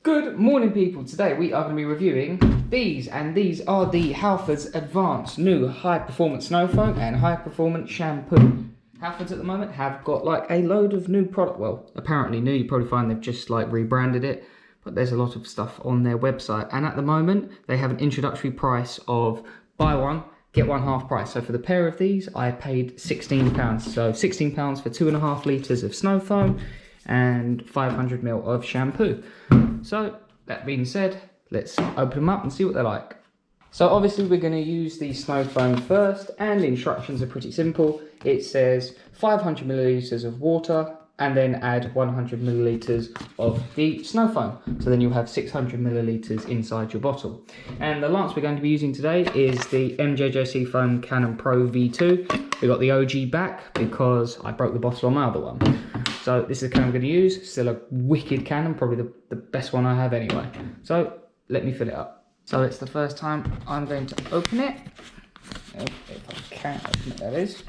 Good morning, people. Today we are going to be reviewing these, and these are the Halfords Advanced new high performance snow foam and high performance shampoo. Halfords at the moment have got like a load of new product. Well, apparently new. You probably find they've just like rebranded it, but there's a lot of stuff on their website. And at the moment they have an introductory price of buy one get one half price. So for the pair of these, I paid £16. So £16 for 2.5 litres of snow foam and 500 ml of shampoo. So that being said, let's open them up and see what they're like. So obviously we're going to use the snow foam first, and the instructions are pretty simple. It says 500 millilitres of water and then add 100 millilitres of the snow foam. So then you'll have 600 millilitres inside your bottle. And the lance we're going to be using today is the MJJC Foam Cannon Pro V2. We got the OG back because I broke the bottle on my other one. So this is the cannon I'm going to use. Still a wicked cannon, probably the best one I have anyway. So let me fill it up. So it's the first time I'm going to open it. If I can open it, that is.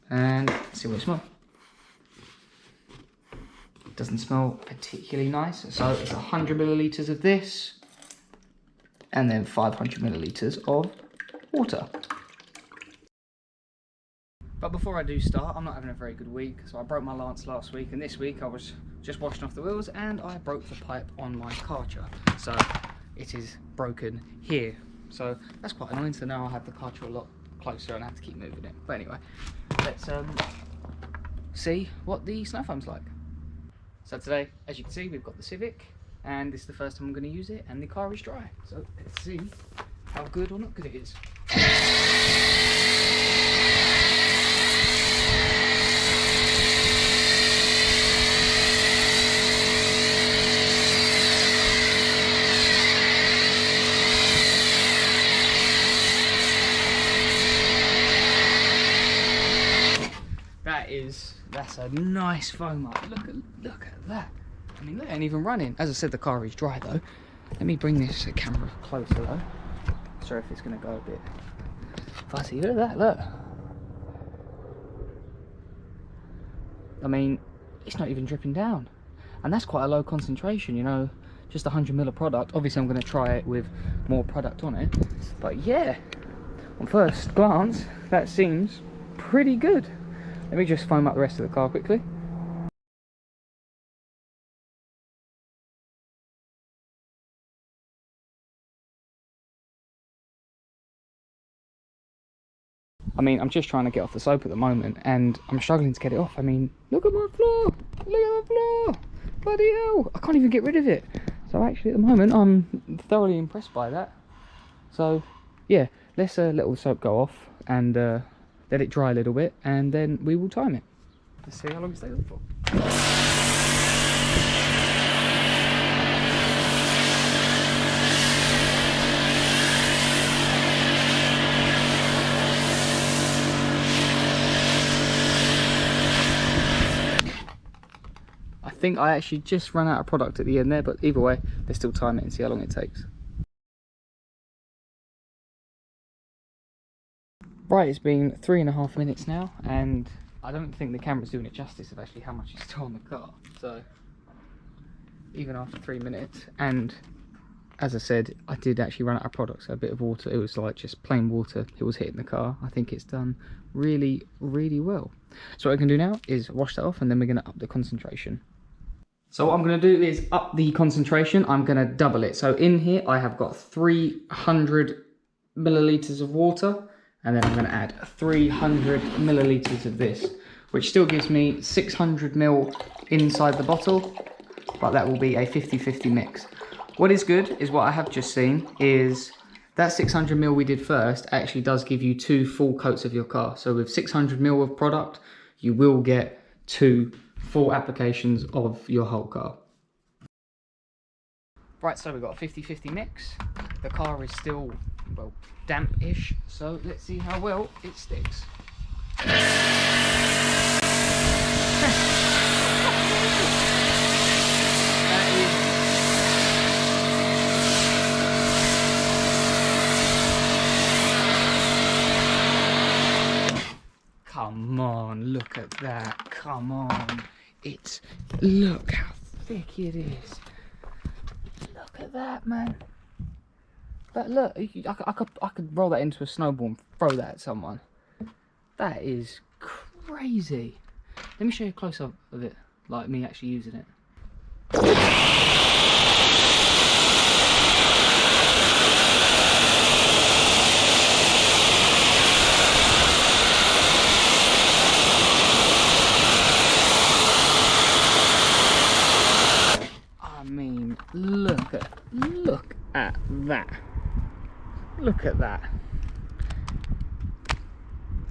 And see what it smells. Doesn't smell particularly nice. So it's 100 millilitres of this, and then 500 millilitres of water. But before I do start, I'm not having a very good week. So I broke my lance last week, and this week I was just washing off the wheels and I broke the pipe on my Karcher. So it is broken here. So that's quite annoying. So now I have the Karcher a lot closer and I have to keep moving it. But anyway, let's see what the snow foam's like. So today, as you can see, we've got the Civic, and this is the first time I'm going to use it, and the car is dry. So let's see how good or not good it is. That's a nice foam up. Look at that. I mean, look, it ain't even running. As I said, the car is dry though. Let me bring this camera closer though. Sorry if it's going to go a bit fuzzy. Look at that, look. I mean, it's not even dripping down. And that's quite a low concentration, you know, just 100 ml of product. Obviously I'm going to try it with more product on it. But yeah, on first glance, that seems pretty good. Let me just foam up the rest of the car quickly. I mean, I'm just trying to get off the soap at the moment, and I'm struggling to get it off. I mean, look at my floor! Look at the floor! Bloody hell! I can't even get rid of it. So actually, at the moment, I'm thoroughly impressed by that. So, yeah, let's let all the soap go off and let it dry a little bit, and then we will time it. Let's see how long it stays on for. I think I actually just ran out of product at the end there, but either way, let's still time it and see how long it takes. Right, it's been 3.5 minutes now, and I don't think the camera's doing it justice of actually how much is still on the car. So even after 3 minutes, and as I said, I did actually run out of product, so a bit of water, it was like just plain water, it was hitting the car. I think it's done really well. So what I can do now is wash that off, and then we're going to up the concentration. So what I'm going to do is up the concentration. I'm going to double it. So in here I have got 300 millilitres of water, and then I'm going to add 300 millilitres of this, which still gives me 600 ml inside the bottle, but that will be a 50-50 mix. What is good is what I have just seen is that 600 ml we did first actually does give you 2 full coats of your car. So with 600 ml of product, you will get 2 full applications of your whole car. Right, so we've got a 50-50 mix. The car is still, well, damp-ish, so let's see how well it sticks. Come on, look at that, come on. Look how thick it is. Look at that, man. But look, I could roll that into a snowball and throw that at someone. That is crazy. Let me show you a close-up of it, like me actually using it. I mean, look at that. Look at that.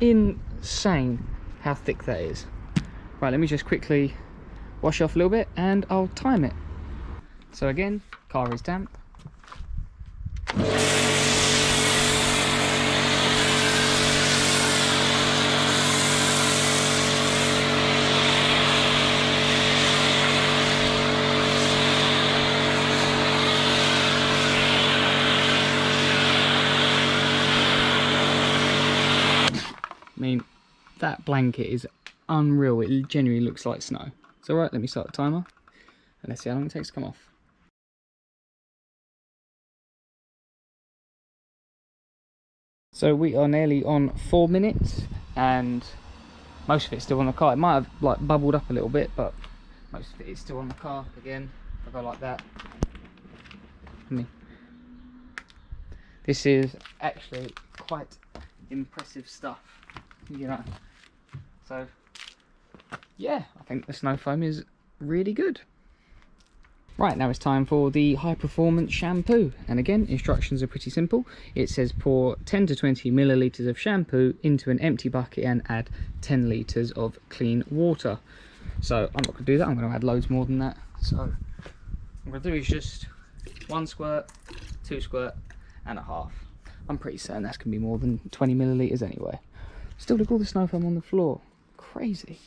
Insane how thick that is. Right, let me just quickly wash off a little bit and I'll time it. So again, car is damp. I mean, that blanket is unreal. It genuinely looks like snow. So right, let me start the timer and let's see how long it takes to come off. So we are nearly on 4 minutes and most of it's still on the car. It might have like bubbled up a little bit, but most of it is still on the car. Again, if I go like that. I mean, this is actually quite impressive stuff, you know. So yeah, I think the snow foam is really good. Right, now it's time for the high performance shampoo. And again, instructions are pretty simple. It says pour 10 to 20 millilitres of shampoo into an empty bucket and add 10 litres of clean water. So I'm not going to do that, I'm going to add loads more than that. So what I'm going to do is just 1 squirt, 2 squirt and a half. I'm pretty certain that's going to be more than 20 millilitres anyway. Still look, all the snow foam on the floor. Crazy.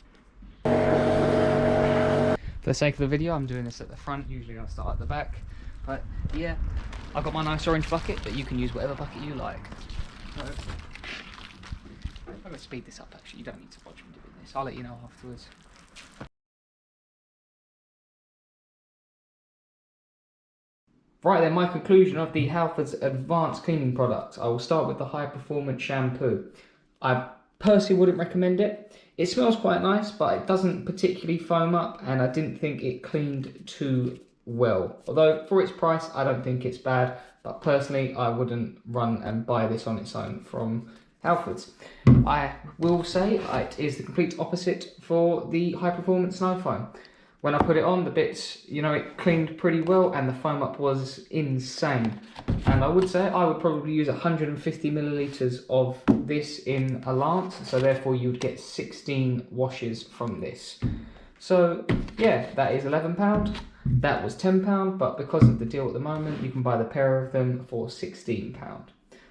For the sake of the video, I'm doing this at the front. Usually I start at the back. But yeah, I've got my nice orange bucket, but you can use whatever bucket you like. So, I'm going to speed this up actually. You don't need to watch me doing this. I'll let you know afterwards. Right then, my conclusion of the Halfords Advanced Cleaning Products. I will start with the High Performance Shampoo. I personally wouldn't recommend it. It smells quite nice, but it doesn't particularly foam up, and I didn't think it cleaned too well. Although, for its price, I don't think it's bad, but personally, I wouldn't run and buy this on its own from Halfords. I will say it is the complete opposite for the High Performance Snow Foam. When I put it on, the bits, you know, it cleaned pretty well and the foam up was insane. And I would say I would probably use 150 millilitres of this in a lance, so therefore you would get 16 washes from this. So yeah, that is £11. That was £10, but because of the deal at the moment, you can buy the pair of them for £16.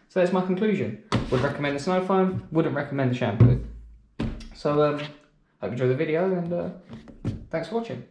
So that's my conclusion. Would recommend the snow foam, wouldn't recommend the shampoo. So hope you enjoy the video and thanks for watching.